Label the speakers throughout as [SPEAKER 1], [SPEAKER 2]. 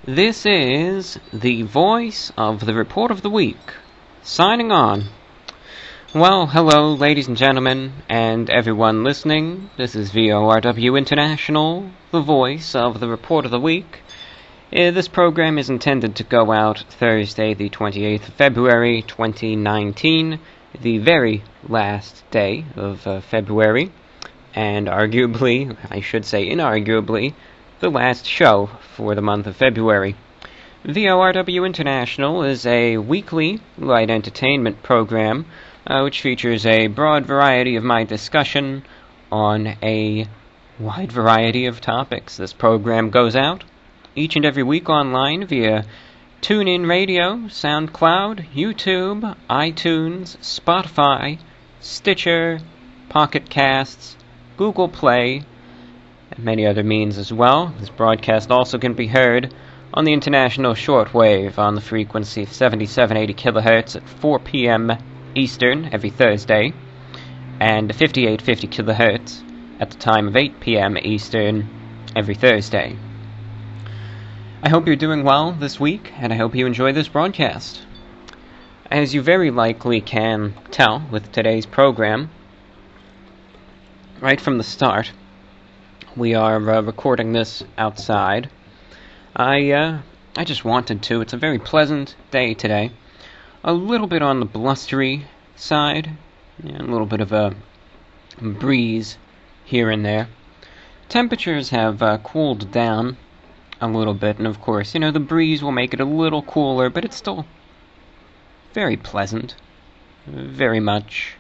[SPEAKER 1] This is the voice of the report of the week, signing on. Well, hello, ladies and gentlemen, and everyone listening. This is VORW International, the voice of the report of the week. This program is intended to go out Thursday, the 28th of February, 2019, the very last day of February, and arguably, I should say inarguably, the last show for the month of February. VORW International is a weekly light entertainment program which features a broad variety of my discussion on a wide variety of topics. This program goes out each and every week online via TuneIn Radio, SoundCloud, YouTube, iTunes, Spotify, Stitcher, Pocket Casts, Google Play, and many other means as well. This broadcast also can be heard on the international shortwave on the frequency of 7780 kilohertz at 4 p.m. Eastern every Thursday, and 5850 kilohertz at the time of 8 p.m. Eastern every Thursday. I hope you're doing well this week, and I hope you enjoy this broadcast. As you very likely can tell with today's program, right from the start, we are recording this outside. I just wanted to. It's a very pleasant day today. A little bit on the blustery side. A little bit of a breeze here and there. Temperatures have cooled down a little bit, and of course, the breeze will make it a little cooler, but it's still very pleasant. Very much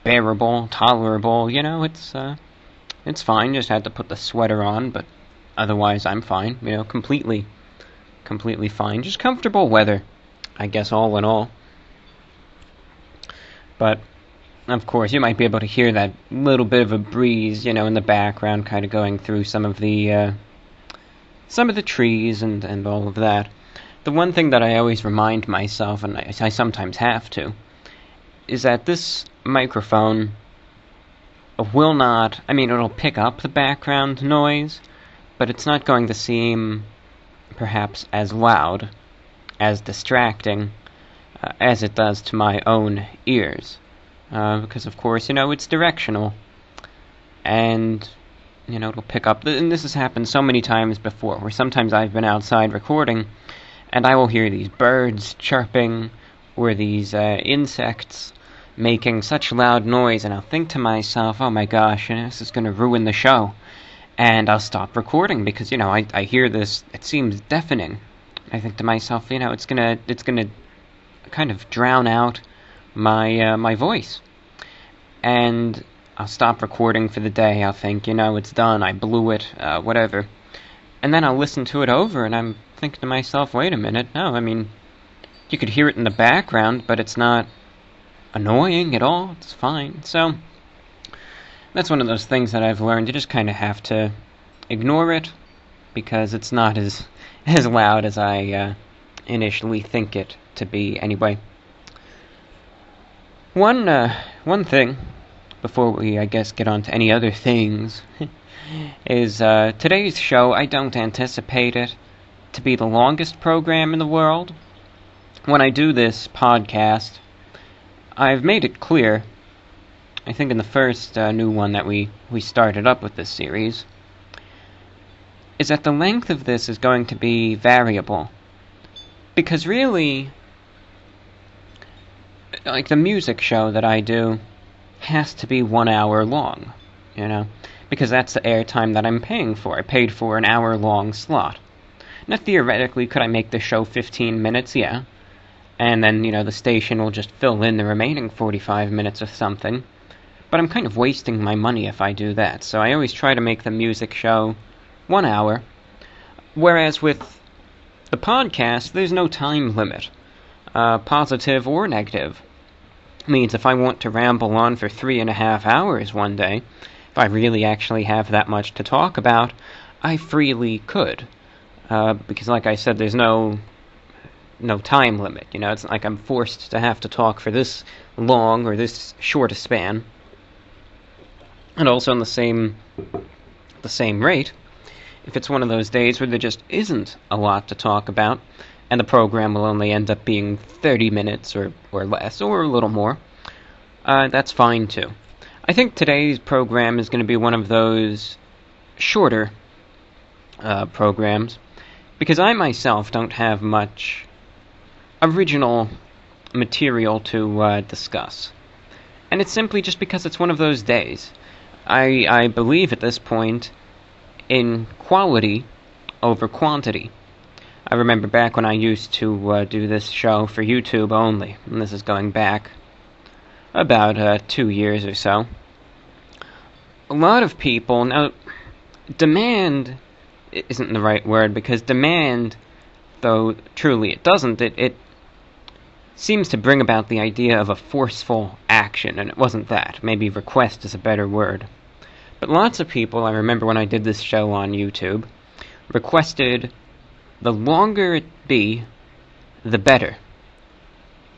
[SPEAKER 1] bearable, tolerable. It's fine. Just had to put the sweater on, but otherwise I'm fine. Completely fine. Just comfortable weather, I guess, all in all. But of course, you might be able to hear that little bit of a breeze, in the background, kind of going through some of the trees and all of that. The one thing that I always remind myself, and I sometimes have to, is that this microphone will not, it'll pick up the background noise, but it's not going to seem perhaps as loud, as distracting, as it does to my own ears. Because of course, it's directional, and, it'll pick up, and this has happened so many times before, where sometimes I've been outside recording, and I will hear these birds chirping, or these insects making such loud noise, and I'll think to myself, oh my gosh, this is going to ruin the show. And I'll stop recording because, I hear this, it seems deafening. I think to myself, it's gonna kind of drown out my voice. And I'll stop recording for the day. I'll think, it's done, I blew it, whatever. And then I'll listen to it over, and I'm thinking to myself, wait a minute, no, you could hear it in the background, but it's not annoying at all. It's fine. So that's one of those things that I've learned. You just kind of have to ignore it because it's not as loud as I initially think it to be. Anyway, one thing before we, I guess, get on to any other things is today's show. I don't anticipate it to be the longest program in the world. When I do this podcast, I've made it clear, I think in the first new one that we started up with this series, is that the length of this is going to be variable. Because really, like the music show that I do has to be 1 hour long, because that's the airtime that I'm paying for. I paid for an hour-long slot. Now, theoretically, could I make the show 15 minutes? Yeah. And then, the station will just fill in the remaining 45 minutes of something. But I'm kind of wasting my money if I do that. So I always try to make the music show 1 hour. Whereas with the podcast, there's no time limit, positive or negative. It means if I want to ramble on for 3.5 hours one day, if I really actually have that much to talk about, I freely could. Because like I said, there's no time limit. It's not like I'm forced to have to talk for this long or this short a span. And also on the same rate, if it's one of those days where there just isn't a lot to talk about, and the program will only end up being 30 minutes or less, or a little more, that's fine too. I think today's program is going to be one of those shorter programs, because I myself don't have much original material to discuss. And it's simply just because it's one of those days. I believe at this point in quality over quantity. I remember back when I used to do this show for YouTube only, and this is going back about 2 years or so. A lot of people, now, demand isn't the right word, because demand, though truly it doesn't, it seems to bring about the idea of a forceful action, and it wasn't that. Maybe request is a better word. But lots of people, I remember when I did this show on YouTube, requested the longer it be, the better.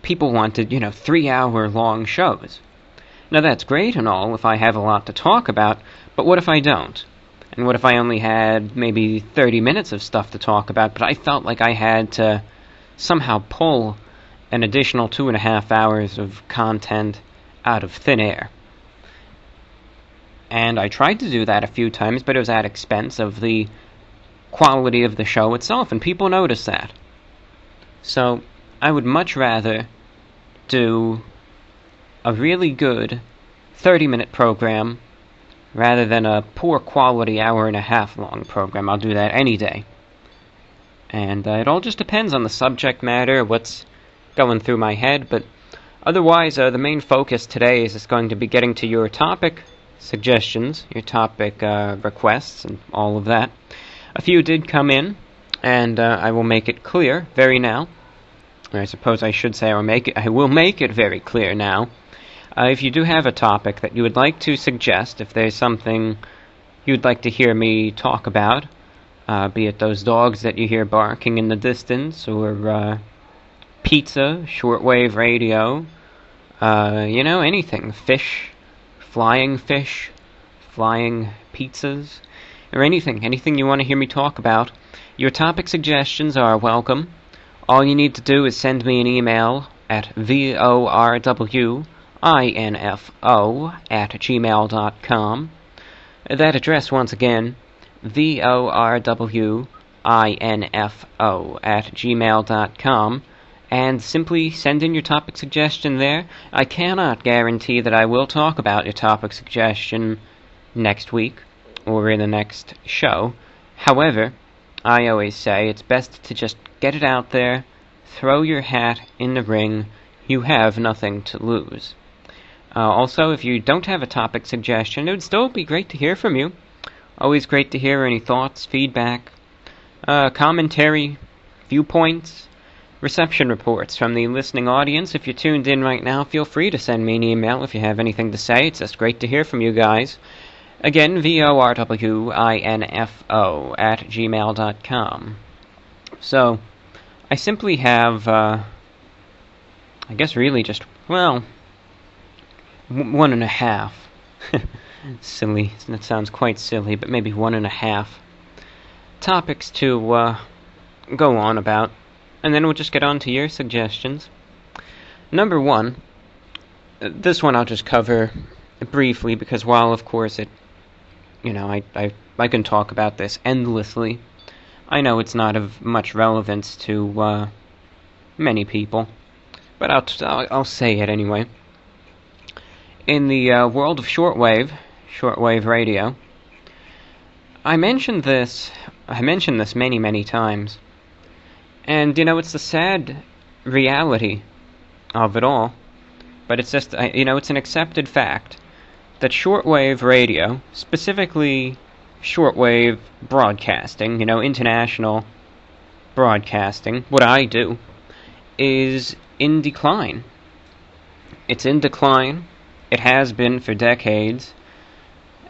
[SPEAKER 1] People wanted, 3-hour-long shows. Now that's great and all if I have a lot to talk about, but what if I don't? And what if I only had maybe 30 minutes of stuff to talk about, but I felt like I had to somehow pull an additional 2.5 hours of content out of thin air? And I tried to do that a few times, but it was at expense of the quality of the show itself, and people noticed that. So I would much rather do a really good 30-minute program rather than a poor quality hour-and-a-half long program. I'll do that any day. And it all just depends on the subject matter, what's going through my head, but otherwise the main focus today is going to be getting to your topic suggestions, your topic requests, and all of that. A few did come in, and I will make it clear very now. Or I suppose I should say I will make it very clear now. If you do have a topic that you would like to suggest, if there's something you'd like to hear me talk about, be it those dogs that you hear barking in the distance, or pizza, shortwave radio, anything, fish, flying pizzas, or anything you want to hear me talk about. Your topic suggestions are welcome. All you need to do is send me an email at vorwinfo@gmail.com. That address, once again, vorwinfo@gmail.com, and simply send in your topic suggestion there. I cannot guarantee that I will talk about your topic suggestion next week or in the next show. However, I always say it's best to just get it out there, throw your hat in the ring. You have nothing to lose. Also, if you don't have a topic suggestion, it would still be great to hear from you. Always great to hear any thoughts, feedback, commentary, viewpoints, reception reports from the listening audience. If you're tuned in right now, feel free to send me an email if you have anything to say. It's just great to hear from you guys. Again, vorwinfo@gmail.com. So, I simply have, I guess really just, 1.5. Silly. That sounds quite silly, but maybe 1.5 topics to go on about. And then we'll just get on to your suggestions. Number 1, this one I'll just cover briefly, because while, of course, I can talk about this endlessly, I know it's not of much relevance to many people, but I'll say it anyway. In the world of shortwave radio, I mentioned this many, many times, and it's the sad reality of it all, but it's just, it's an accepted fact that shortwave radio, specifically shortwave broadcasting, international broadcasting, what I do, is in decline. It's in decline. It has been for decades.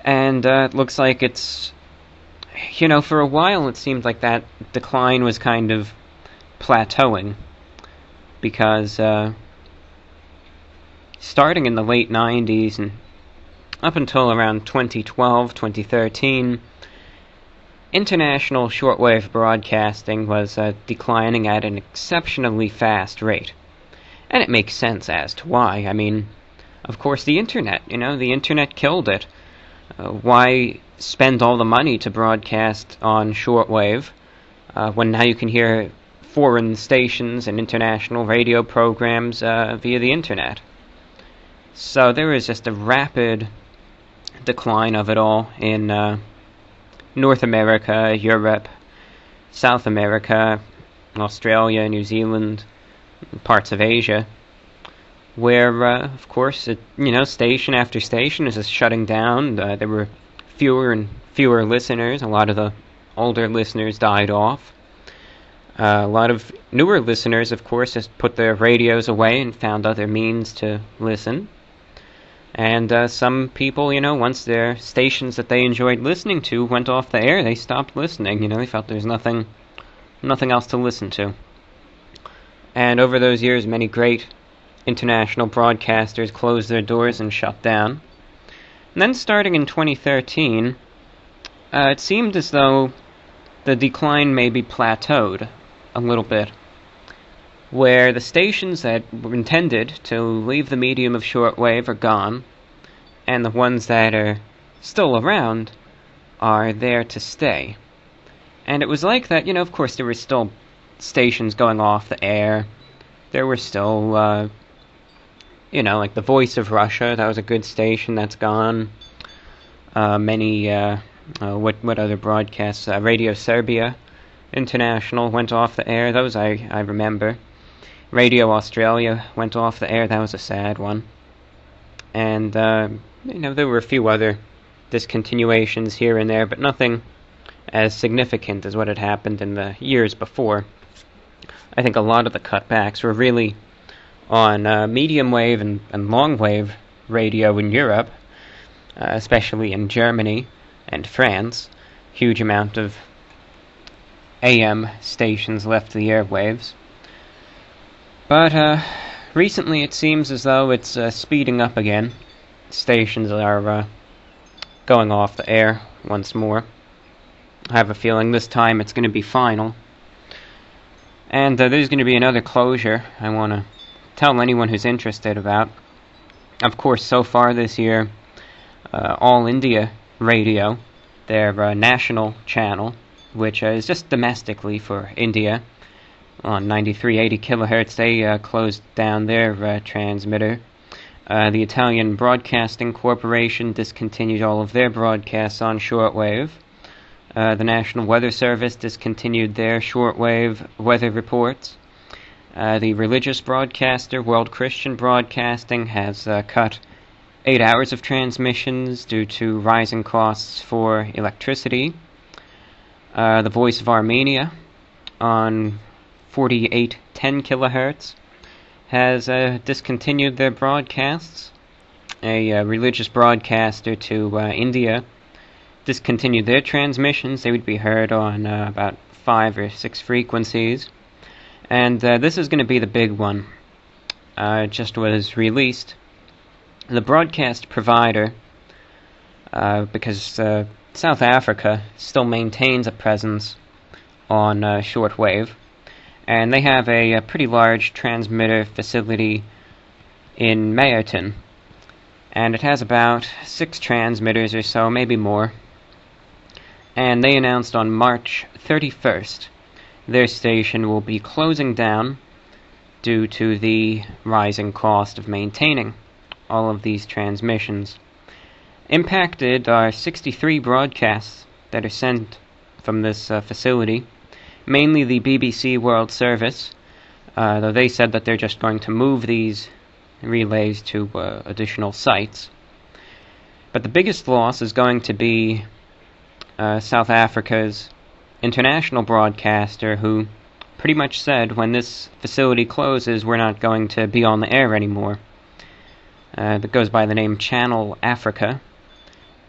[SPEAKER 1] And it looks like it's, for a while it seemed like that decline was kind of plateauing. Because starting in the late 90s and up until around 2012, 2013, international shortwave broadcasting was declining at an exceptionally fast rate. And it makes sense as to why. I mean, of course, the internet, the internet killed it. Why spend all the money to broadcast on shortwave when now you can hear foreign stations and international radio programs via the internet? So there was just a rapid decline of it all in North America, Europe, South America, Australia, New Zealand, parts of Asia, where, of course, station after station is just shutting down. There were fewer and fewer listeners. A lot of the older listeners died off. A lot of newer listeners, of course, just put their radios away and found other means to listen. And some people, once their stations that they enjoyed listening to went off the air, they stopped listening. They felt there's nothing else to listen to. And over those years, many great international broadcasters closed their doors and shut down. And then starting in 2013, it seemed as though the decline maybe plateaued a little bit, where the stations that were intended to leave the medium of shortwave are gone, and the ones that are still around are there to stay. And it was like that, of course there were still stations going off the air. There were still, like the Voice of Russia, that was a good station, that's gone. Many, what other broadcasts? Radio Serbia International went off the air, those I remember. Radio Australia went off the air, that was a sad one. And, there were a few other discontinuations here and there, but nothing as significant as what had happened in the years before. I think a lot of the cutbacks were really on medium wave and long wave radio in Europe, especially in Germany and France. Huge amount of AM stations left the airwaves. But recently it seems as though it's speeding up again. Stations are going off the air once more. I have a feeling this time it's going to be final. And there's going to be another closure I want to tell anyone who's interested about. Of course, so far this year, All India Radio, their national channel, which is just domestically for India, on 9380 kilohertz, they closed down their transmitter. The Italian Broadcasting Corporation discontinued all of their broadcasts on shortwave. The National Weather Service discontinued their shortwave weather reports. The religious broadcaster, World Christian Broadcasting, has cut 8 hours of transmissions due to rising costs for electricity. The Voice of Armenia, on 4810 kilohertz, has discontinued their broadcasts. A religious broadcaster to India discontinued their transmissions. They would be heard on about 5 or 6 frequencies. And this is going to be the big one. It just was released. The broadcast provider, because South Africa still maintains a presence on shortwave, and they have a pretty large transmitter facility in Meyerton, and it has about 6 transmitters or so, maybe more. And they announced on March 31st their station will be closing down due to the rising cost of maintaining all of these transmissions. Impacted are 63 broadcasts that are sent from this facility, mainly the BBC World Service, though they said that they're just going to move these relays to additional sites. But the biggest loss is going to be South Africa's international broadcaster, who pretty much said when this facility closes, we're not going to be on the air anymore. That goes by the name Channel Africa,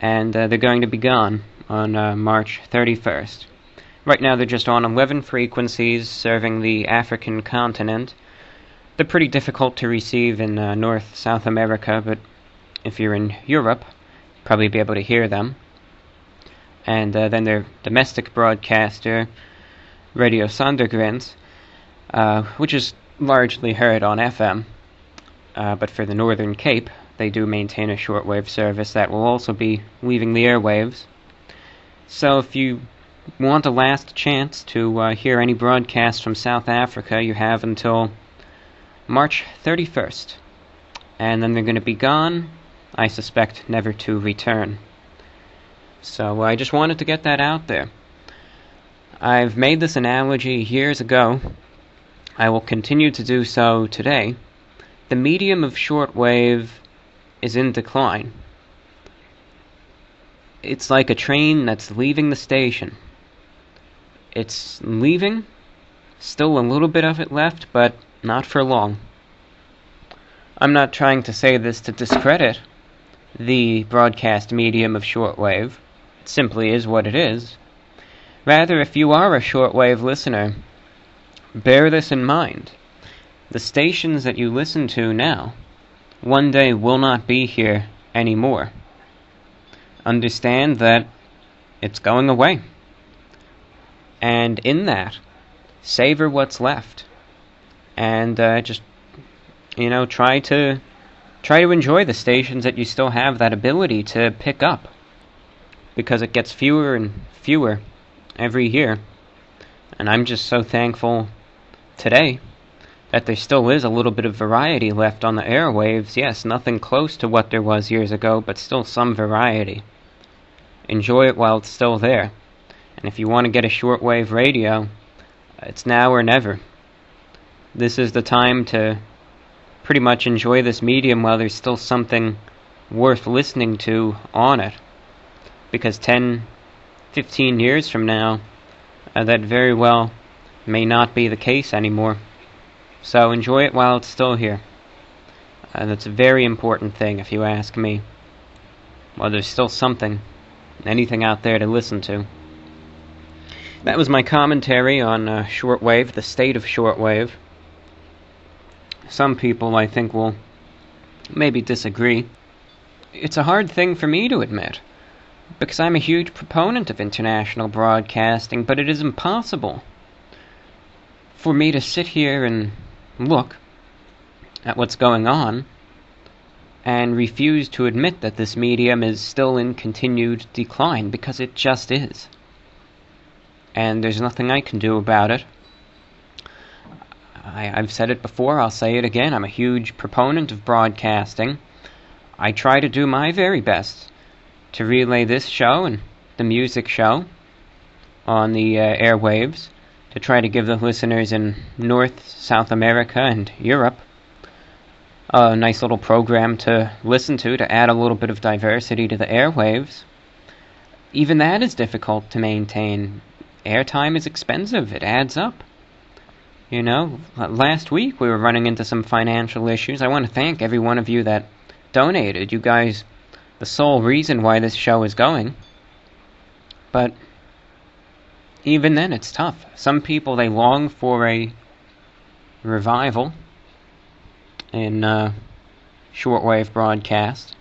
[SPEAKER 1] and they're going to be gone on March 31st. Right now they're just on 11 frequencies serving the African continent. They're pretty difficult to receive in North South America, but if you're in Europe, you'll probably be able to hear them. and then their domestic broadcaster, Radio Sondergrens, which is largely heard on FM, but for the Northern Cape, they do maintain a shortwave service that will also be leaving the airwaves. So if you want a last chance to hear any broadcasts from South Africa, you have until March 31st. And then they're going to be gone, I suspect, never to return. So I just wanted to get that out there. I've made this analogy years ago. I will continue to do so today. The medium of shortwave is in decline. It's like a train that's leaving the station. It's leaving, still a little bit of it left, but not for long. I'm not trying to say this to discredit the broadcast medium of shortwave. It simply is what it is. Rather, if you are a shortwave listener, bear this in mind. The stations that you listen to now, one day will not be here anymore. Understand that it's going away. And in that, savor what's left. And just, try to enjoy the stations that you still have that ability to pick up. Because it gets fewer and fewer every year. And I'm just so thankful today that there still is a little bit of variety left on the airwaves. Yes, nothing close to what there was years ago, but still some variety. Enjoy it while it's still there. And if you want to get a shortwave radio, it's now or never. This is the time to pretty much enjoy this medium while there's still something worth listening to on it. Because 10, 15 years from now, that very well may not be the case anymore. So enjoy it while it's still here. That's a very important thing, if you ask me. Well, there's still something, anything out there to listen to. That was my commentary on shortwave, the state of shortwave. Some people, I think, will maybe disagree. It's a hard thing for me to admit, because I'm a huge proponent of international broadcasting, but it is impossible for me to sit here and look at what's going on and refuse to admit that this medium is still in continued decline, because it just is. And there's nothing I can do about it. I've said it before, I'll say it again, I'm a huge proponent of broadcasting. I try to do my very best to relay this show and the music show on the airwaves, to try to give the listeners in North, South America, and Europe a nice little program to listen to add a little bit of diversity to the airwaves. Even that is difficult to maintain. Airtime is expensive, it adds up. Last week we were running into some financial issues. I want to thank every one of you that donated. You guys, the sole reason why this show is going. But even then, it's tough. Some people, they long for a revival in shortwave broadcast.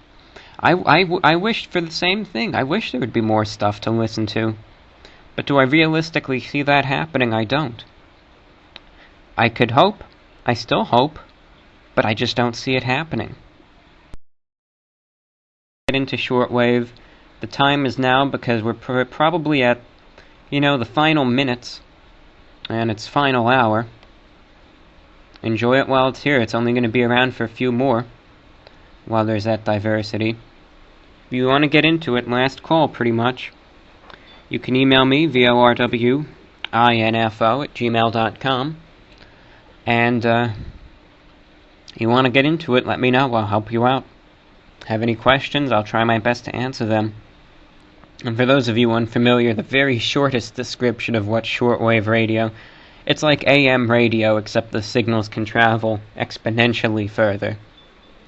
[SPEAKER 1] I wished for the same thing. I wish there would be more stuff to listen to. But do I realistically see that happening? I don't. I could hope. I still hope. But I just don't see it happening. Get into shortwave. The time is now, because we're probably at, the final minutes and its final hour. Enjoy it while it's here. It's only going to be around for a few more while there's that diversity. If you want to get into it, last call pretty much. You can email me, VORWINFO@gmail.com. And you want to get into it, let me know. I'll help you out. Have any questions, I'll try my best to answer them. And for those of you unfamiliar, the very shortest description of what shortwave radio, it's like AM radio, except the signals can travel exponentially further.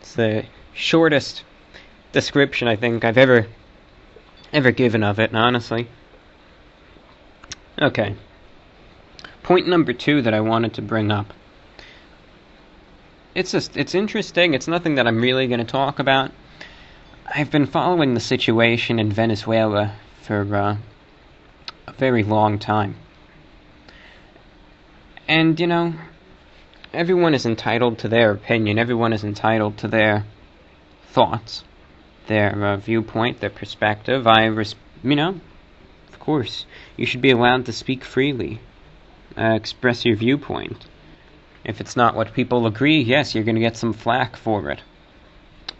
[SPEAKER 1] It's the shortest description I think I've ever given of it, honestly. Okay. Point number 2 that I wanted to bring up. It's interesting. It's nothing that I'm really going to talk about. I've been following the situation in Venezuela for a very long time. And, everyone is entitled to their opinion. Everyone is entitled to their thoughts, their viewpoint, their perspective. Of course, you should be allowed to speak freely, express your viewpoint. If it's not what people agree, yes, you're going to get some flack for it.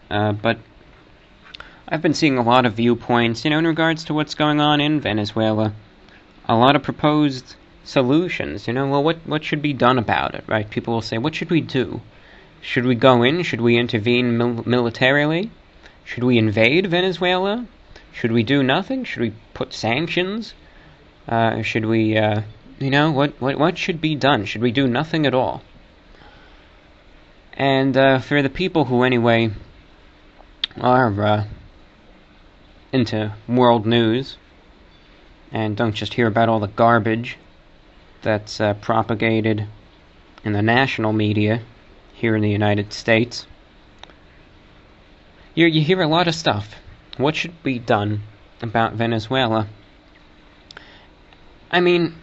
[SPEAKER 1] But I've been seeing a lot of viewpoints, in regards to what's going on in Venezuela. A lot of proposed solutions, what should be done about it, right? People will say, what should we do? Should we go in? Should we intervene militarily? Should we invade Venezuela? Should we do nothing? Should we put sanctions? Should we, what should be done? Should we do nothing at all? And for the people who, anyway, are into world news and don't just hear about all the garbage that's propagated in the national media here in the United States, you hear a lot of stuff. What should be done about Venezuela? I mean,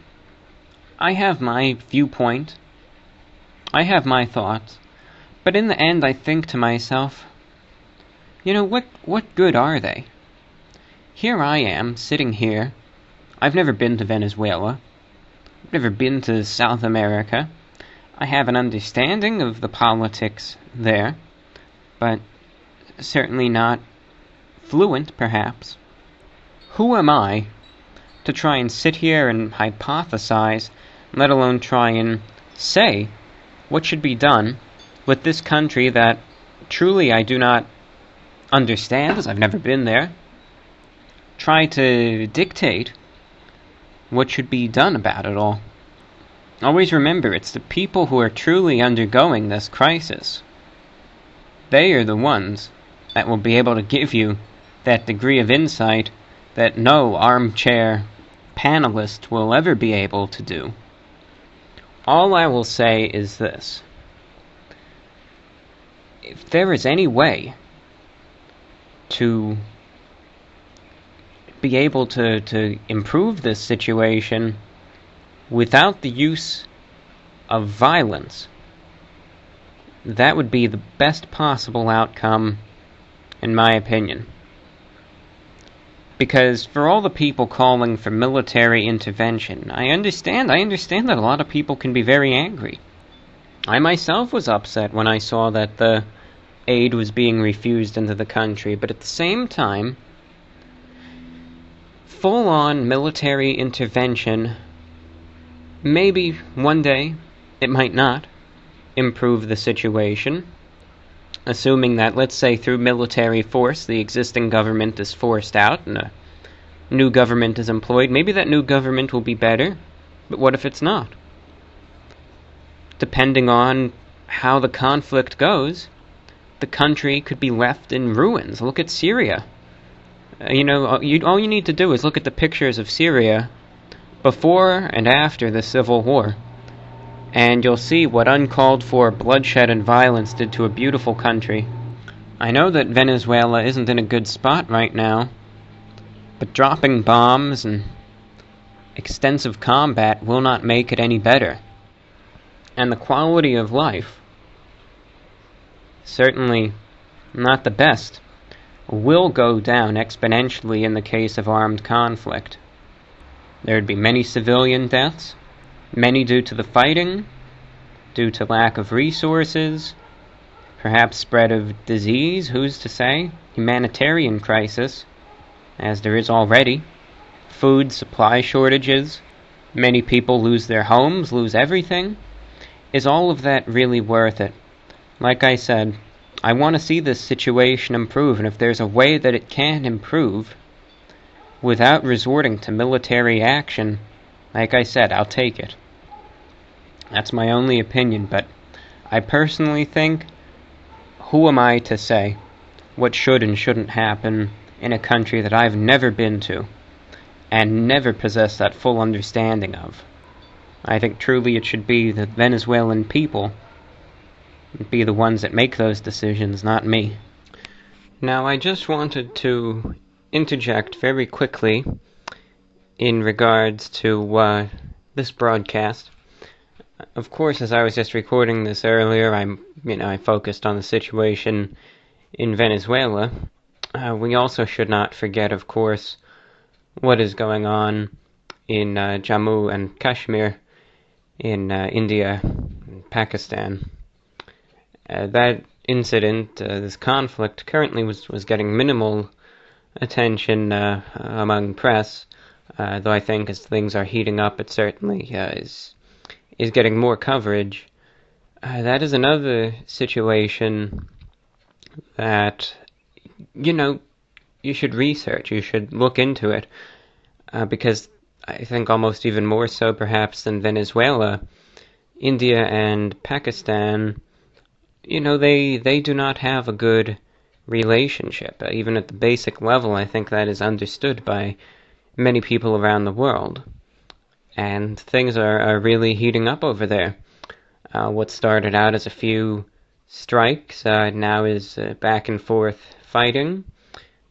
[SPEAKER 1] I have my viewpoint, I have my thoughts, but in the end I think to myself, what good are they? Here I am, sitting here. I've never been to Venezuela. I've never been to South America. I have an understanding of the politics there, but certainly not fluent, perhaps. Who am I to try and sit here and hypothesize, let alone try and say what should be done with this country that truly I do not understand, as I've never been there? Try to dictate what should be done about it all. Always remember, it's the people who are truly undergoing this crisis. They are the ones that will be able to give you that degree of insight that no armchair panelist will ever be able to do. All I will say is this. If there is any way to be able to improve this situation without the use of violence, that would be the best possible outcome, in my opinion. Because for all the people calling for military intervention, I understand that a lot of people can be very angry. I myself was upset when I saw that the aid was being refused into the country, but at the same time, full-on military intervention, maybe one day, it might not, improve the situation. Assuming that, let's say, through military force, the existing government is forced out and a new government is employed, maybe that new government will be better, but what if it's not? Depending on how the conflict goes, the country could be left in ruins. Look at Syria. All you need to do is look at the pictures of Syria before and after the civil war, and you'll see what uncalled for bloodshed and violence did to a beautiful country. I know that Venezuela isn't in a good spot right now, but dropping bombs and extensive combat will not make it any better. And the quality of life, certainly not the best, will go down exponentially in the case of armed conflict. There would be many civilian deaths, many due to the fighting, due to lack of resources, perhaps spread of disease, who's to say, humanitarian crisis, as there is already, food supply shortages, many people lose their homes, lose everything. Is all of that really worth it? Like I said, I want to see this situation improve, and if there's a way that it can improve without resorting to military action, like I said, I'll take it. That's my only opinion, but I personally think, who am I to say what should and shouldn't happen in a country that I've never been to and never possessed that full understanding of? I think truly it should be the Venezuelan people be the ones that make those decisions, not me. Now, I just wanted to interject very quickly in regards to this broadcast. Of course, as I was just recording this earlier, I focused on the situation in Venezuela. We also should not forget, of course, what is going on in Jammu and Kashmir in India and Pakistan. That incident, this conflict, currently was getting minimal attention among press, though I think as things are heating up, it certainly is getting more coverage. That is another situation that, you should research, you should look into it, because I think almost even more so perhaps than Venezuela, India and Pakistan, they do not have a good relationship. Even at the basic level, I think that is understood by many people around the world. And things are really heating up over there. What started out as a few strikes now is back and forth fighting.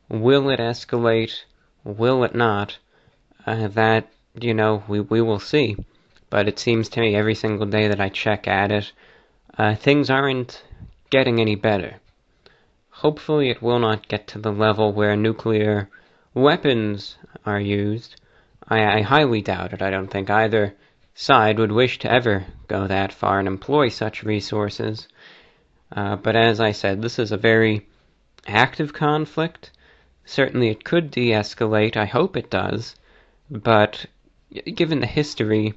[SPEAKER 1] Will it escalate? Will it not? That, we will see. But it seems to me every single day that I check at it, things aren't getting any better. Hopefully it will not get to the level where nuclear weapons are used. I highly doubt it. I don't think either side would wish to ever go that far and employ such resources. But as I said, this is a very active conflict. Certainly it could de-escalate. I hope it does. But given the history,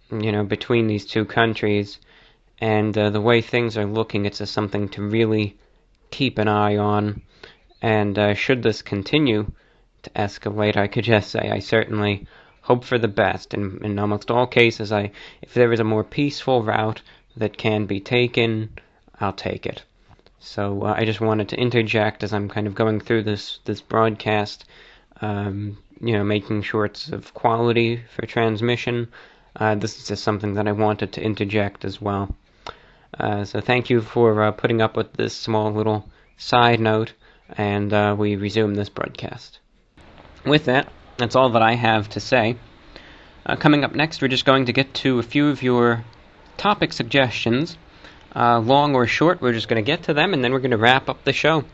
[SPEAKER 1] between these two countries and the way things are looking, it's just something to really keep an eye on. And should this continue to escalate, I could just say I certainly hope for the best. In almost all cases, if there is a more peaceful route that can be taken, I'll take it. So I just wanted to interject as I'm kind of going through this broadcast, making sure it's of quality for transmission. This is just something that I wanted to interject as well. So thank you for putting up with this small little side note, and we resume this broadcast. With that, that's all that I have to say. Coming up next, we're just going to get to a few of your topic suggestions. Long or short, we're just going to get to them, and then we're going to wrap up the show.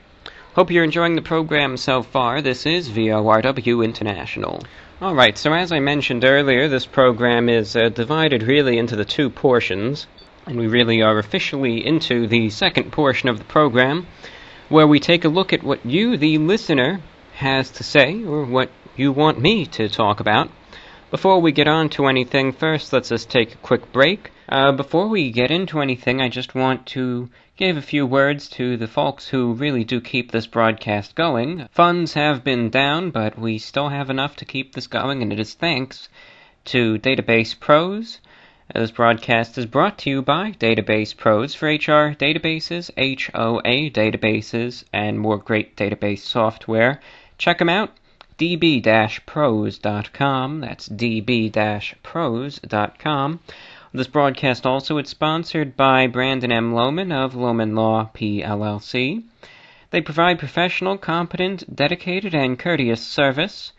[SPEAKER 1] Hope you're enjoying the program so far. This is VORW International. Alright, so as I mentioned earlier, this program is divided really into the two portions, and we really are officially into the second portion of the program, where we take a look at what you, the listener, has to say, or what you want me to talk about. Before we get on to anything, first let's just take a quick break. Before we get into anything, I just want to give a few words to the folks who really do keep this broadcast going. Funds have been down, but we still have enough to keep this going, and it is thanks to Database Pros. This broadcast is brought to you by Database Pros for HR databases, HOA databases, and more great database software. Check them out, db-pros.com. That's db-pros.com. This broadcast also is sponsored by Brandon M. Lohman of Lohman Law PLLC. They provide professional, competent, dedicated, and courteous service.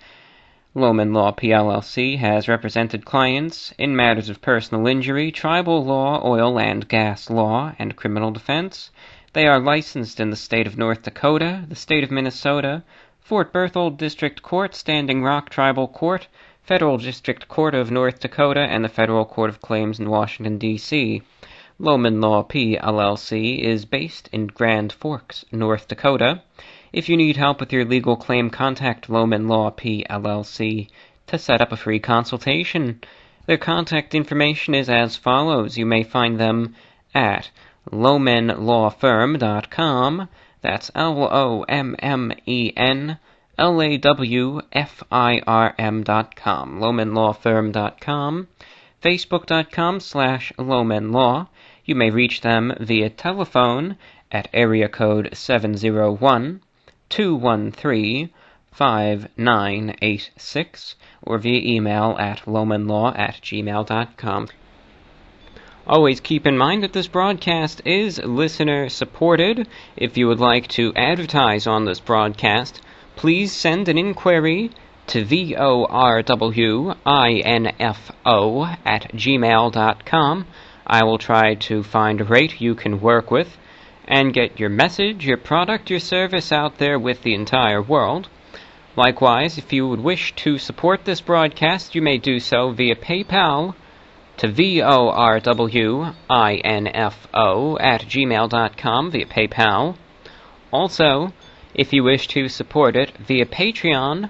[SPEAKER 1] Lohman Law PLLC has represented clients in matters of personal injury, tribal law, oil and gas law, and criminal defense. They are licensed in the state of North Dakota, the state of Minnesota, Fort Berthold District Court, Standing Rock Tribal Court, Federal District Court of North Dakota, and the Federal Court of Claims in Washington, D.C. Lohman Law PLLC is based in Grand Forks, North Dakota. If you need help with your legal claim, contact Lohman Law PLLC to set up a free consultation. Their contact information is as follows. You may find them at lohmanlawfirm.com. That's LOMMENLAWFIRM.com. lohmanlawfirm.com. Facebook.com/lohmanlaw. You may reach them via telephone at area code 701-213-5986 or via email at lohmanlaw@gmail.com. Always keep in mind that this broadcast is listener-supported. If you would like to advertise on this broadcast, please send an inquiry to VORWINFO@gmail.com. I will try to find a rate you can work with and get your message, your product, your service out there with the entire world. Likewise, if you would wish to support this broadcast, you may do so via PayPal to VORWINFO@gmail.com via PayPal. Also, if you wish to support it via Patreon,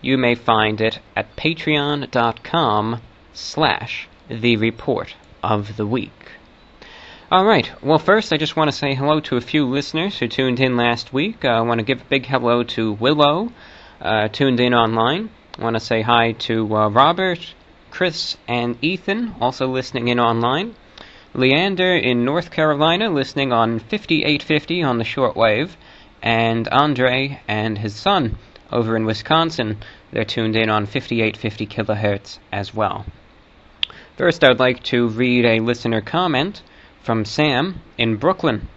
[SPEAKER 1] you may find it at patreon.com/The Report of the Week. Alright, well first I just want to say hello to a few listeners who tuned in last week. I want to give a big hello to Willow, tuned in online. I want to say hi to Robert, Chris, and Ethan, also listening in online. Leander in North Carolina, listening on 5850 on the shortwave. And Andre and his son over in Wisconsin, they're tuned in on 5850 kilohertz as well. First, I would like to read a listener comment from Sam in Brooklyn.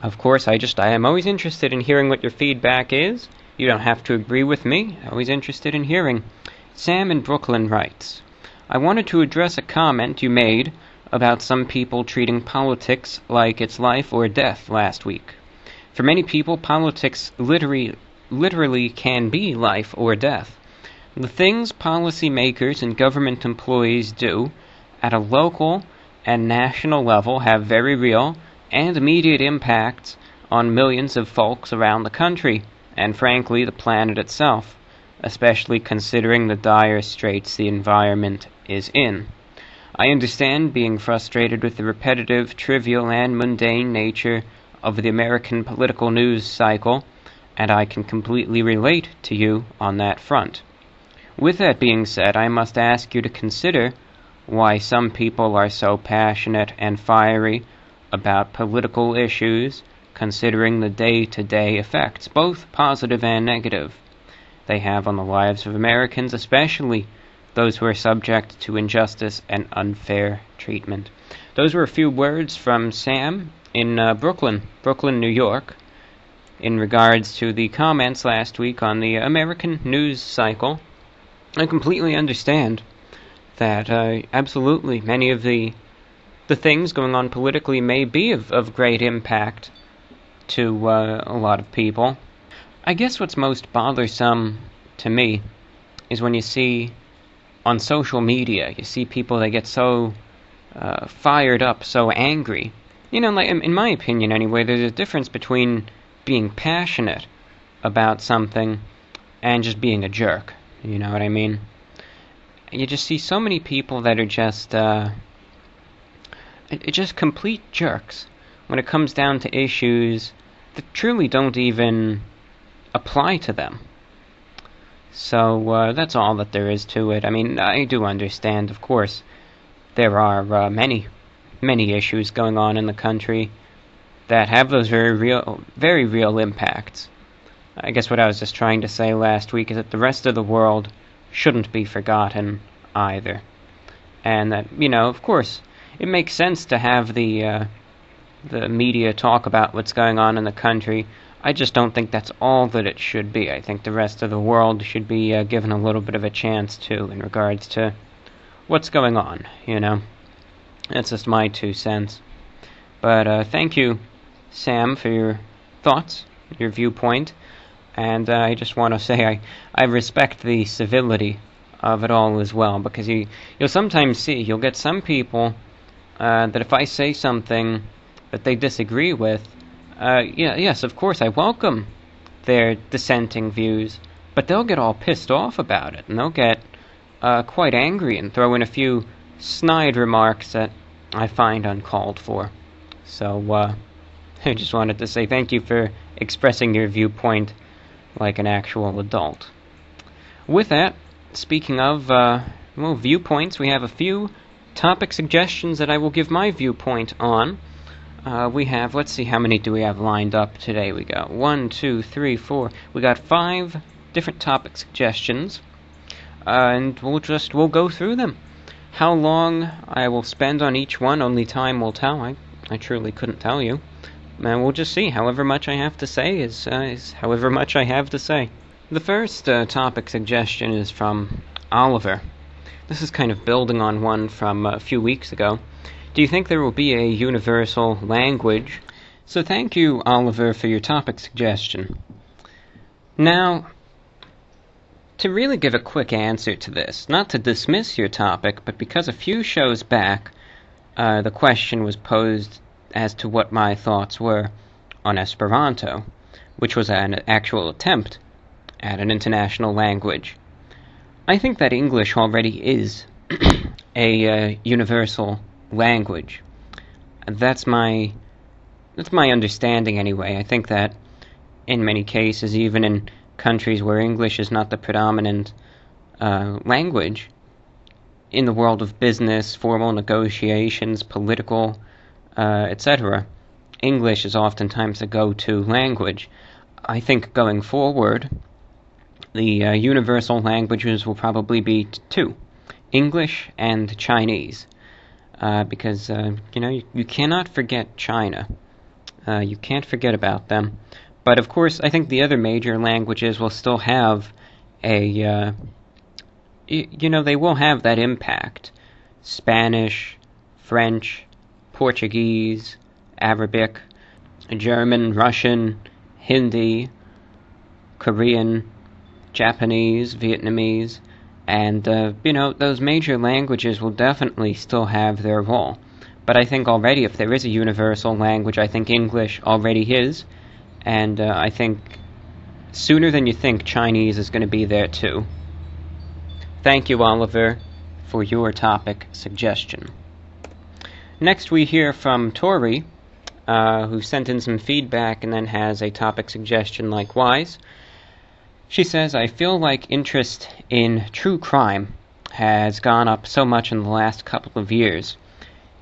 [SPEAKER 1] Of course, I am always interested in hearing what your feedback is. You don't have to agree with me. I'm always interested in hearing. Sam in Brooklyn writes, I wanted to address a comment you made about some people treating politics like it's life or death last week. For many people, politics literally can be life or death. The things policymakers and government employees do at a local and national level have very real and immediate impacts on millions of folks around the country, and frankly the planet itself, especially considering the dire straits the environment is in. I understand being frustrated with the repetitive, trivial, and mundane nature of the American political news cycle, and I can completely relate to you on that front. With that being said, I must ask you to consider why some people are so passionate and fiery about political issues, considering the day-to-day effects, both positive and negative, they have on the lives of Americans, especially those who are subject to injustice and unfair treatment. Those were a few words from Sam in Brooklyn, New York, in regards to the comments last week on the American news cycle. I completely understand that absolutely many of the things going on politically may be of great impact to a lot of people. I guess what's most bothersome to me is when you see on social media, you see people that get so fired up, so angry. You know, like in my opinion anyway, there's a difference between being passionate about something and just being a jerk. You know what I mean? You just see so many people that are just complete jerks when it comes down to issues that truly don't even apply to them. So that's all that there is to it. I mean, I do understand, of course, there are many issues going on in the country that have those very real impacts. I guess what I was just trying to say last week is that the rest of the world shouldn't be forgotten either. And that, you know, of course, it makes sense to have the media talk about what's going on in the country. I just don't think that's all that it should be. I think the rest of the world should be given a little bit of a chance too in regards to what's going on, you know. That's just my 2 cents. But thank you, Sam, for your thoughts, your viewpoint. And I just want to say I respect the civility of it all as well, because you'll sometimes see, you'll get some people that if I say something that they disagree with, yes, of course, I welcome their dissenting views, but they'll get all pissed off about it, and they'll get quite angry and throw in a few snide remarks that I find uncalled for. So, I just wanted to say thank you for expressing your viewpoint like an actual adult. With that, speaking of, viewpoints, we have a few topic suggestions that I will give my viewpoint on. We have, let's see, how many do we have lined up today? We got 1, 2, 3, 4. We got 5 different topic suggestions, and we'll go through them. How long I will spend on each one, only time will tell. I truly couldn't tell you. And we'll just see. However much I have to say is however much I have to say. The first topic suggestion is from Oliver. This is kind of building on one from a few weeks ago. Do you think there will be a universal language? So thank you, Oliver, for your topic suggestion. Now, to really give a quick answer to this, not to dismiss your topic, but because a few shows back, the question was posed as to what my thoughts were on Esperanto, which was an actual attempt at an international language. I think that English already is a universal language. That's my understanding anyway. I think that in many cases, even in countries where English is not the predominant language, in the world of business, formal negotiations, political, etc., English is oftentimes a go-to language. I think going forward, the universal languages will probably be two, English and Chinese, because, you cannot forget China. You can't forget about them. But of course, I think the other major languages will still have they will have that impact. Spanish, French, Portuguese, Arabic, German, Russian, Hindi, Korean, Japanese, Vietnamese, and, those major languages will definitely still have their role. But I think already if there is a universal language, I think English already is, and I think sooner than you think Chinese is going to be there too. Thank you, Oliver, for your topic suggestion. Next we hear from Tori, who sent in some feedback and then has a topic suggestion likewise. She says, I feel like interest in true crime has gone up so much in the last couple of years.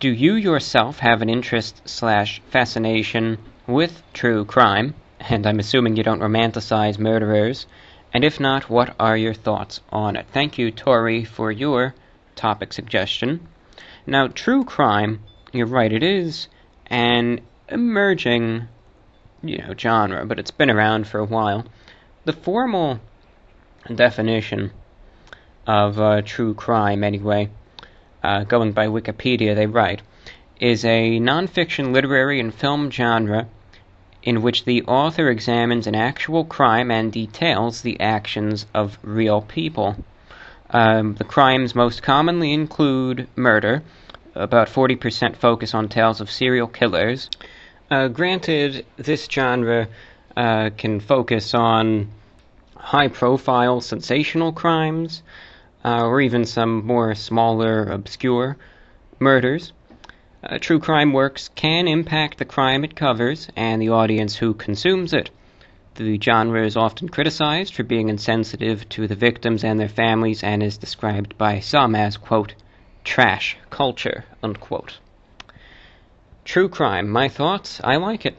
[SPEAKER 1] Do you yourself have an interest/fascination with true crime? And I'm assuming you don't romanticize murderers. And if not, what are your thoughts on it? Thank you, Tori, for your topic suggestion. Now, true crime, you're right, it is an emerging, genre, but it's been around for a while. The formal definition of true crime, anyway, going by Wikipedia, they write, is a non-fiction literary and film genre in which the author examines an actual crime and details the actions of real people. The crimes most commonly include murder. About 40% focus on tales of serial killers. Granted, this genre can focus on high-profile, sensational crimes, or even some more smaller, obscure murders. True crime works can impact the crime it covers and the audience who consumes it. The genre is often criticized for being insensitive to the victims and their families and is described by some as, quote, trash culture, unquote. True crime, my thoughts, I like it.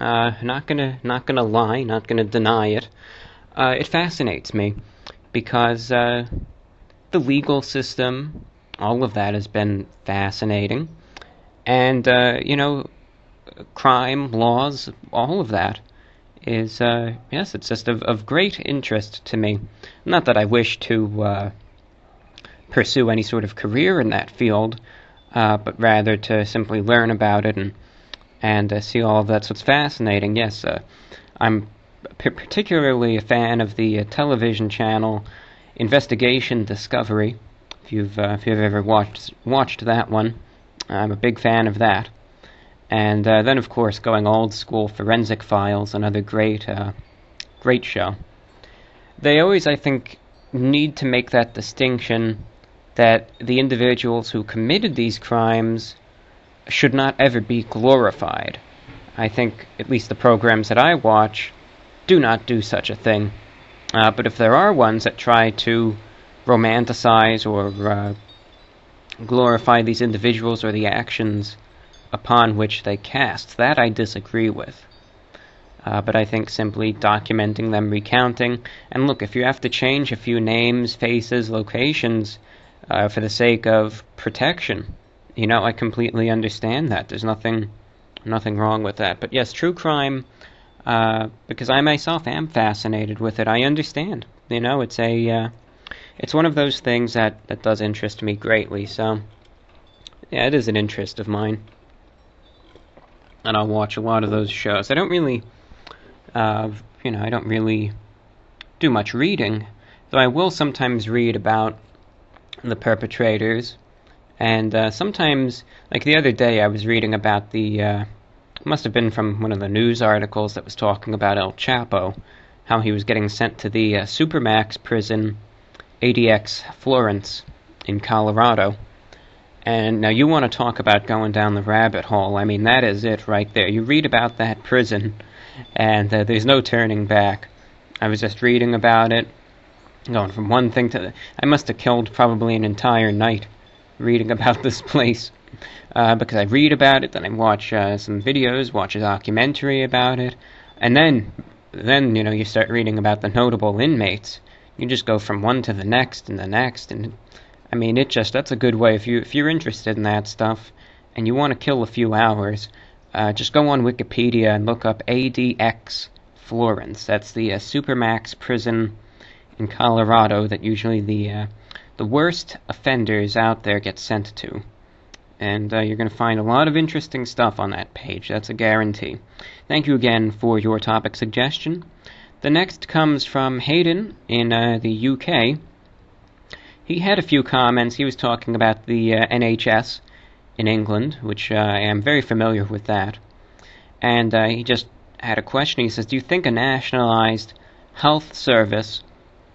[SPEAKER 1] Not gonna lie, not gonna deny it. It fascinates me because the legal system, all of that has been fascinating. And, crime, laws, all of that is, yes, it's just of great interest to me. Not that I wish to pursue any sort of career in that field, but rather to simply learn about it and see all of that. So it's fascinating. Yes, I'm particularly a fan of the television channel Investigation Discovery. If you've ever watched that one, I'm a big fan of that. And then, of course, going old school, Forensic Files, another great show. They always, I think, need to make that distinction that the individuals who committed these crimes should not ever be glorified. I think, at least the programs that I watch, do not do such a thing. But if there are ones that try to romanticize or glorify these individuals or the actions upon which they cast, that I disagree with. But I think simply documenting them, recounting, and look, if you have to change a few names, faces, locations, for the sake of protection, I completely understand that. There's nothing wrong with that. But yes, true crime, because I myself am fascinated with it. I understand. It's one of those things that does interest me greatly. So, yeah, it is an interest of mine, and I'll watch a lot of those shows. I don't really, I don't really do much reading, though I will sometimes read about the perpetrators, and sometimes, like the other day, I was reading about must have been from one of the news articles that was talking about El Chapo, how he was getting sent to the Supermax prison, ADX Florence, in Colorado. And now you want to talk about going down the rabbit hole. I mean, that is it right there. You read about that prison, and there's no turning back. I was just reading about it, going from one thing to I must have killed probably an entire night reading about this place, because I read about it, then I watch some videos, watch a documentary about it, and then you start reading about the notable inmates. You just go from one to the next, and I mean, that's a good way if you're interested in that stuff, and you want to kill a few hours. Just go on Wikipedia and look up ADX Florence. That's the Supermax prison in Colorado that usually the worst offenders out there get sent to. And you're going to find a lot of interesting stuff on that page. That's a guarantee. Thank you again for your topic suggestion. The next comes from Hayden in the UK. He had a few comments. He was talking about the NHS in England, which I am very familiar with that. And he just had a question. He says, do you think a nationalized health service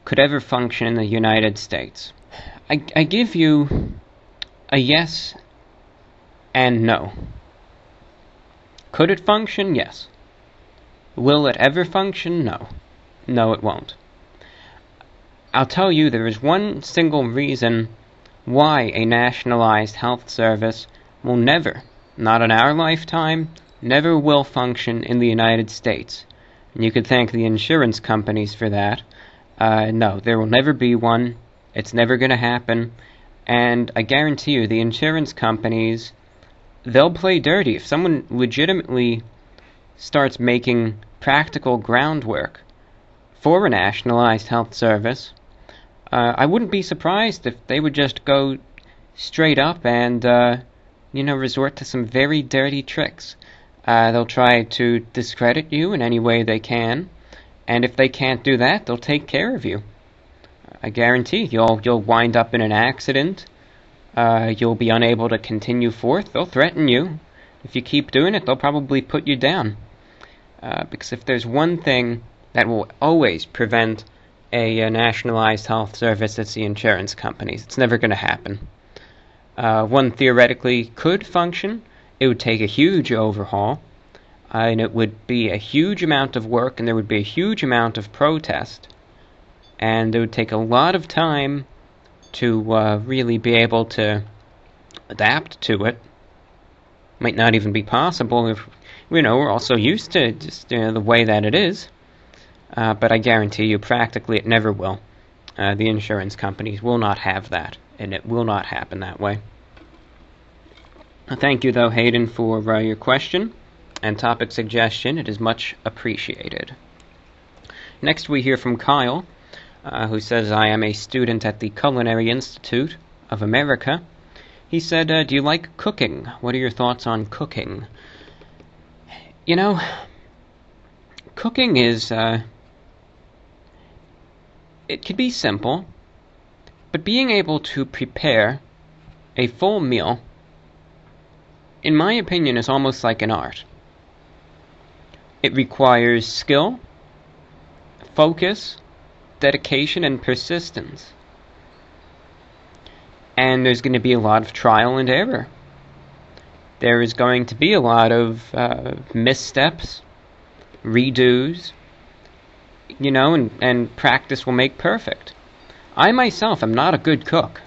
[SPEAKER 1] could ever function in the United States? I give you a yes and no. Could it function? Yes. Will it ever function? No. No, it won't. I'll tell you, there is one single reason why a nationalized health service will never, not in our lifetime, never will function in the United States. And you could thank the insurance companies for that. No, there will never be one. It's never going to happen. And I guarantee you, the insurance companies, they'll play dirty. If someone legitimately starts making practical groundwork for a nationalized health service, I wouldn't be surprised if they would just go straight up and, resort to some very dirty tricks. They'll try to discredit you in any way they can, and if they can't do that, they'll take care of you. I guarantee you'll wind up in an accident. You'll be unable to continue forth. They'll threaten you. If you keep doing it, they'll probably put you down. Because if there's one thing that will always prevent a nationalized health service, it's the insurance companies. It's never going to happen. One theoretically could function. It would take a huge overhaul, and it would be a huge amount of work, and there would be a huge amount of protest, and it would take a lot of time to really be able to adapt to it. Might not even be possible if, we're also used to just the way that it is. But I guarantee you, practically, it never will. The insurance companies will not have that, and it will not happen that way. Thank you, though, Hayden, for your question and topic suggestion. It is much appreciated. Next, we hear from Kyle, who says, I am a student at the Culinary Institute of America. He said, do you like cooking? What are your thoughts on cooking? Cooking is, it could be simple, but being able to prepare a full meal, in my opinion, is almost like an art. It requires skill, focus, dedication, and persistence. And there's going to be a lot of trial and error. There is going to be a lot of missteps, redos, and practice will make perfect. I myself am not a good cook.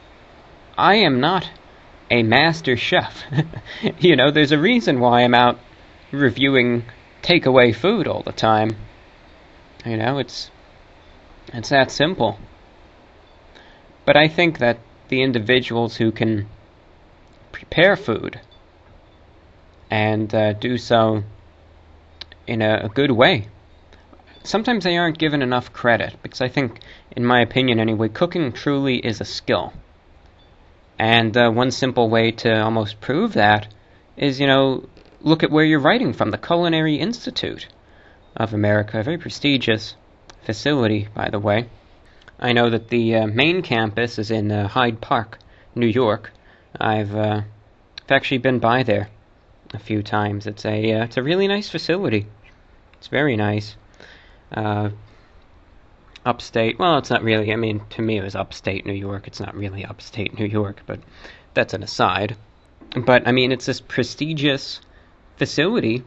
[SPEAKER 1] I am not a master chef. There's a reason why I'm out reviewing takeaway food all the time. It's that simple. But I think that the individuals who can prepare food and do so, in a good way. Sometimes they aren't given enough credit, because I think, in my opinion anyway, cooking truly is a skill. And one simple way to almost prove that is, look at where you're writing from, the Culinary Institute of America, a very prestigious facility, by the way. I know that the main campus is in Hyde Park, New York. I've actually been by there a few times. It's a really nice facility. It's very nice. Upstate, well, it's not really, to me it was upstate New York. It's not really upstate New York, but that's an aside. But, it's this prestigious facility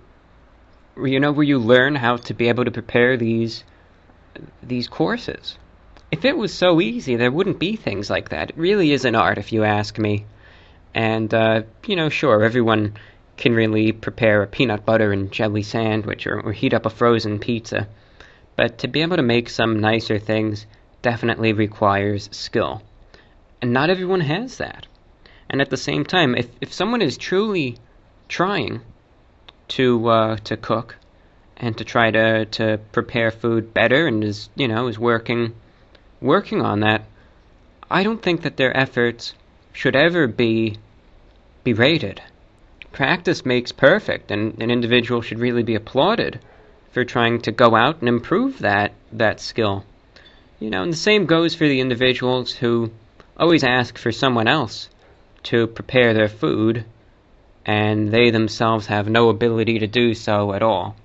[SPEAKER 1] where you learn how to be able to prepare these courses. If it was so easy, there wouldn't be things like that. It really is an art, if you ask me. And, sure, everyone can really prepare a peanut butter and jelly sandwich or heat up a frozen pizza. But to be able to make some nicer things definitely requires skill. And not everyone has that. And at the same time, if someone is truly trying to cook and to try to prepare food better and is working on that, I don't think that their efforts should ever be berated. Practice makes perfect, and an individual should really be applauded for trying to go out and improve that skill. And the same goes for the individuals who always ask for someone else to prepare their food, and they themselves have no ability to do so at all.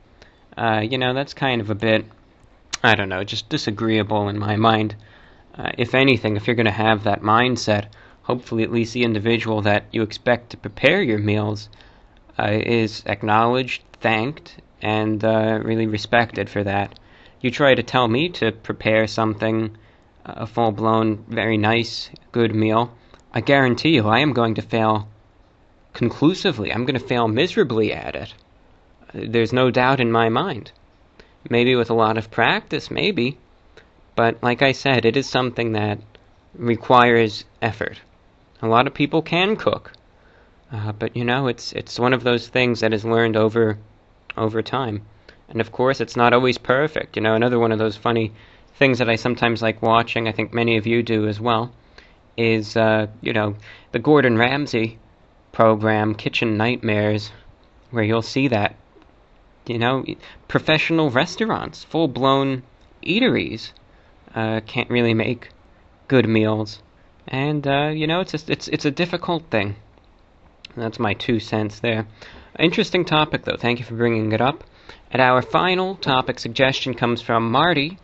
[SPEAKER 1] That's kind of a bit, just disagreeable in my mind. If anything, if you're going to have that mindset, hopefully at least the individual that you expect to prepare your meals is acknowledged, thanked, and really respected for that. You try to tell me to prepare something, a full-blown, very nice, good meal, I guarantee you I am going to fail conclusively. I'm going to fail miserably at it. There's no doubt in my mind. Maybe with a lot of practice, maybe. But like I said, it is something that requires effort. A lot of people can cook. But it's one of those things that is learned over time. And of course, it's not always perfect. Another one of those funny things that I sometimes like watching, I think many of you do as well, is, the Gordon Ramsay program, Kitchen Nightmares, where you'll see that, professional restaurants, full-blown eateries, can't really make good meals. And, it's a difficult thing. That's my 2 cents there. Interesting topic, though. Thank you for bringing it up. And our final topic suggestion comes from Marty.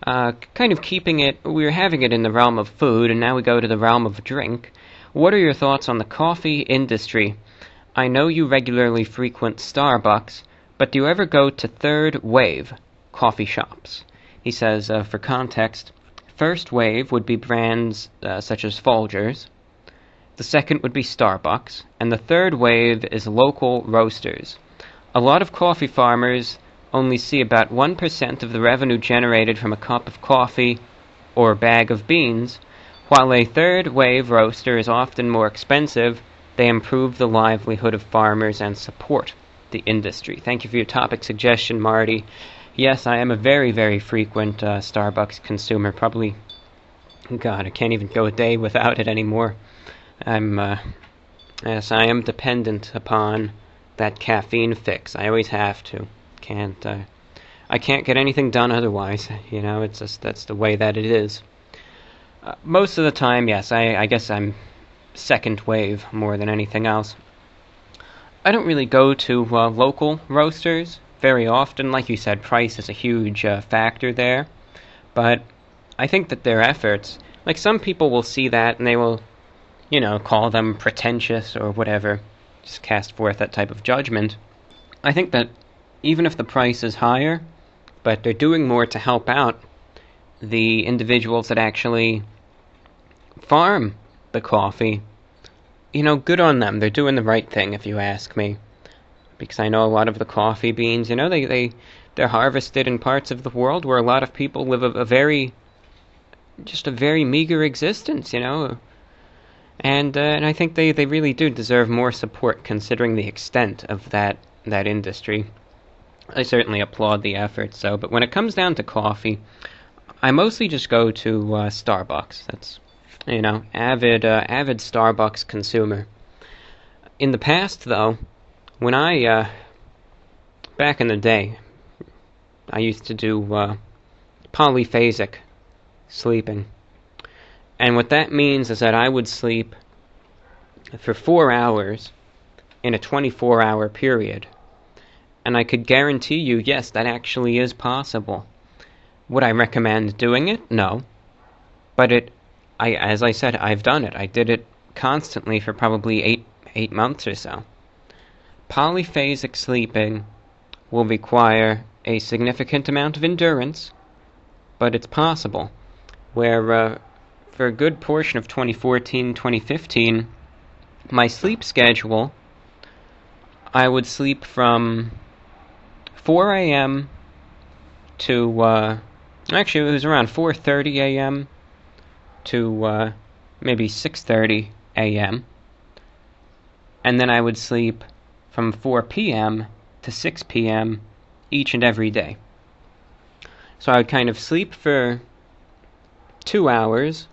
[SPEAKER 1] Kind of keeping it, we're having it in the realm of food, and now we go to the realm of drink. What are your thoughts on the coffee industry? I know you regularly frequent Starbucks, but do you ever go to third wave coffee shops? He says, for context, first wave would be brands such as Folgers. The second would be Starbucks, and the third wave is local roasters. A lot of coffee farmers only see about 1% of the revenue generated from a cup of coffee or a bag of beans. While a third wave roaster is often more expensive, they improve the livelihood of farmers and support the industry. Thank you for your topic suggestion, Marty. Yes, I am a very, very frequent Starbucks consumer. Probably, God, I can't even go a day without it anymore. I am dependent upon that caffeine fix. I always have to. I can't get anything done otherwise. It's just, that's the way that it is. Most of the time, yes, I guess I'm second wave more than anything else. I don't really go to local roasters very often. Like you said, price is a huge factor there. But I think that their efforts, like some people will see that and they will, call them pretentious or whatever, just cast forth that type of judgment. I think that even if the price is higher, but they're doing more to help out the individuals that actually farm the coffee, good on them. They're doing the right thing, if you ask me. Because I know a lot of the coffee beans, they're harvested in parts of the world where a lot of people live a very meager existence, And I think they really do deserve more support considering the extent of that industry. I certainly applaud the effort. But when it comes down to coffee, I mostly just go to Starbucks. That's, avid Starbucks consumer. In the past, though, when back in the day, I used to do polyphasic sleeping. And what that means is that I would sleep for 4 hours in a 24-hour period. And I could guarantee you, yes, that actually is possible. Would I recommend doing it? No. But as I said, I've done it. I did it constantly for probably eight months or so. Polyphasic sleeping will require a significant amount of endurance, but it's possible. Where for a good portion of 2014, 2015, my sleep schedule, I would sleep from 4 a.m. to, actually it was around 4:30 a.m. to maybe 6:30 a.m. And then I would sleep from 4 p.m. to 6 p.m. each and every day. So I would kind of sleep for 2 hours,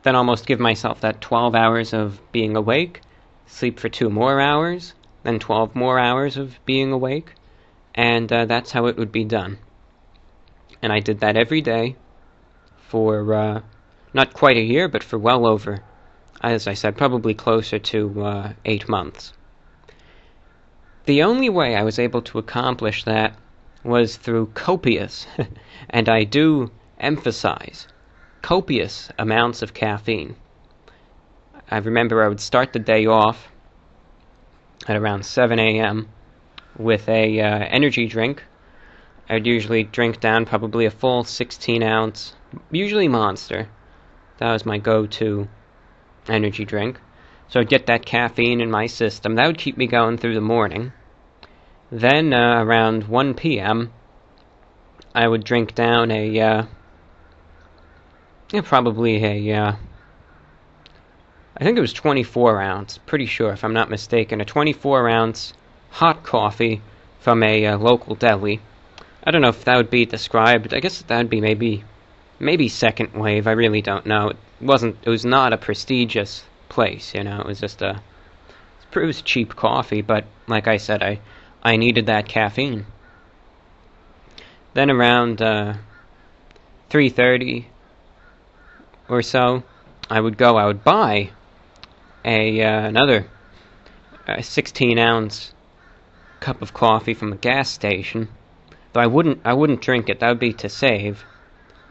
[SPEAKER 1] then almost give myself that 12 hours of being awake, sleep for 2 more hours, then 12 more hours of being awake, and that's how it would be done. And I did that every day for not quite a year, but for well over, as I said, probably closer to 8 months. The only way I was able to accomplish that was through copious, and I do emphasize, copious amounts of caffeine. I remember I would start the day off at around 7 a.m. with a energy drink. I'd usually drink down probably a full 16-ounce, usually Monster. That was my go-to energy drink. So I'd get that caffeine in my system. That would keep me going through the morning. Then around 1 p.m., I would drink down probably I think it was 24-ounce, pretty sure if I'm not mistaken, a 24-ounce hot coffee from a local deli. I don't know if that would be described. I guess that would be maybe second wave. I really don't know. It was not a prestigious place, It was just it was cheap coffee, but like I said, I needed that caffeine. Then around 3:30 or so, I would buy another 16-ounce cup of coffee from a gas station. Though I wouldn't drink it. That would be to save.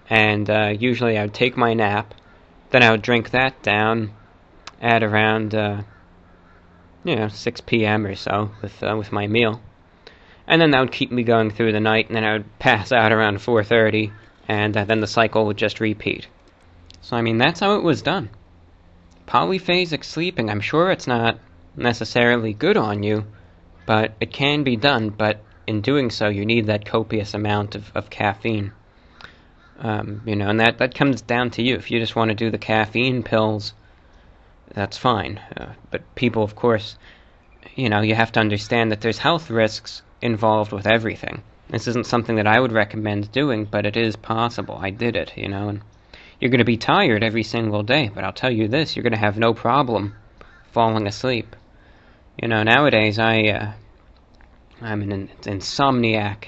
[SPEAKER 1] And usually I would take my nap. Then I would drink that down at around 6 p.m. or so with my meal. And then that would keep me going through the night, and then I would pass out around 4:30, and then the cycle would just repeat. So, that's how it was done. Polyphasic sleeping, I'm sure it's not necessarily good on you, but it can be done, but in doing so, you need that copious amount of caffeine. And that comes down to you. If you just want to do the caffeine pills, that's fine. But people, of course, you have to understand that there's health risks involved with everything. This isn't something that I would recommend doing, but it is possible. I did it, and you're going to be tired every single day, but I'll tell you this, you're going to have no problem falling asleep. Nowadays I'm an insomniac,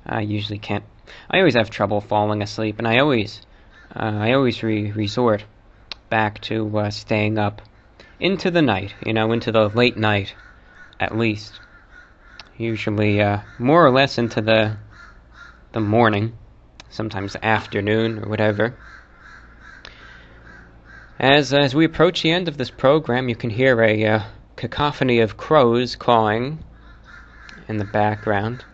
[SPEAKER 1] I usually can't. I always have trouble falling asleep, and I always resort back to staying up into the night, into the late night, at least. Usually more or less into the morning, sometimes the afternoon or whatever. As we approach the end of this program, you can hear a cacophony of crows cawing in the background.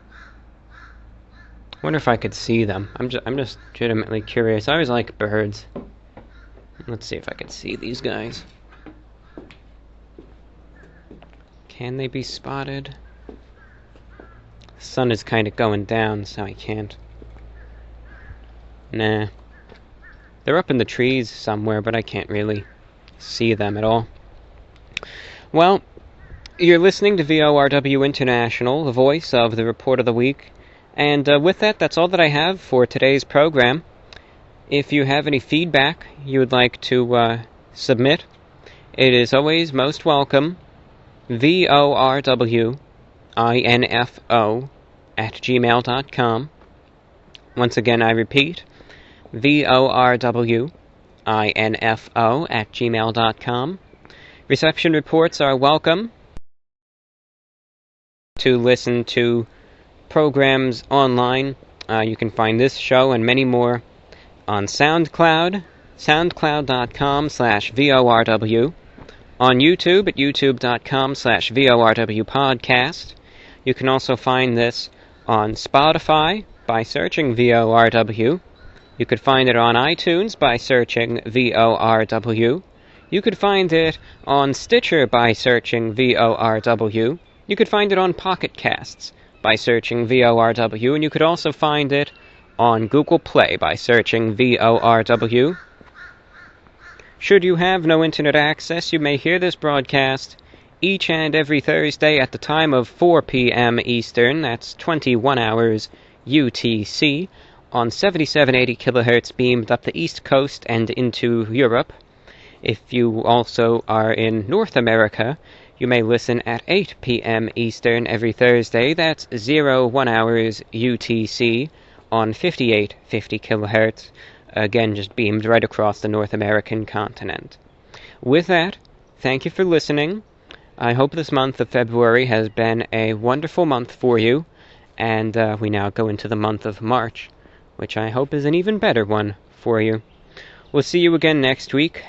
[SPEAKER 1] I wonder if I could see them. I'm just legitimately curious. I always like birds. Let's see if I can see these guys. Can they be spotted? The sun is kind of going down, so I can't. Nah. They're up in the trees somewhere, but I can't really see them at all. Well, You're listening to VORW International, the voice of the Report of the Week. And with that, that's all that I have for today's program. If you have any feedback you would like to submit, it is always most welcome. VORWINFO@gmail.com. Once again, I repeat, VORWINFO@gmail.com. Reception reports are welcome. To listen to programs online, you can find this show and many more on SoundCloud, soundcloud.com/VORW, on YouTube at youtube.com/VORW podcast. You can also find this on Spotify by searching VORW. You could find it on iTunes by searching VORW. You could find it on Stitcher by searching VORW. You could find it on Pocket Casts by searching VORW, and you could also find it on Google Play by searching VORW. Should you have no internet access, you may hear this broadcast each and every Thursday at the time of 4 p.m. Eastern, that's 21 hours UTC, on 7780 kilohertz beamed up the East Coast and into Europe. If you also are in North America, you may listen at 8 p.m. Eastern every Thursday, that's 01 hours UTC, on 5850 kilohertz, again just beamed right across the North American continent. With that, thank you for listening. I hope this month of February has been a wonderful month for you, and we now go into the month of March, which I hope is an even better one for you. We'll see you again next week,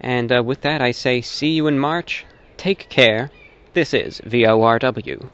[SPEAKER 1] and with that I say see you in March. Take care. This is VORW.